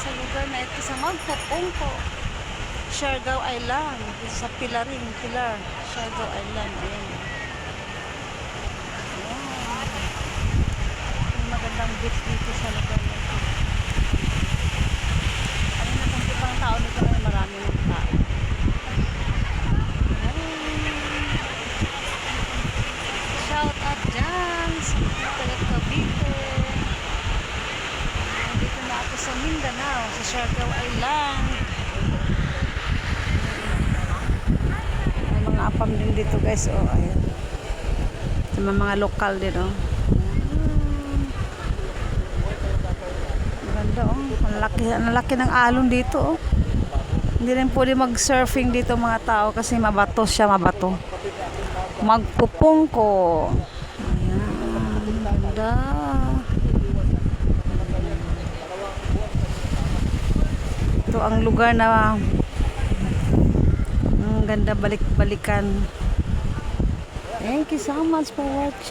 sa lugar na ito sa Magpupungko, Siargao Island. Sa Pilar, Siargao Island. Ayan. Ayan. Yung magandang beach dito sa lugar na ito. Ano na kung pang tao nito ay marami ng tao. Shout out dyan sa taga Cavite. Dito na ako sa Mindanao, sa Siargao Island. May mga apam din dito guys. Oh, ayan. Sa mga lokal din. Oh. Maganda oh. Ang laki ng alon dito oh. Hindi rin pwede mag-surfing dito mga tao kasi mabato siya, mabato. Magpupungko. Ayan, ganda. Ito ang lugar na ang ganda balik-balikan. Thank you so much for watching.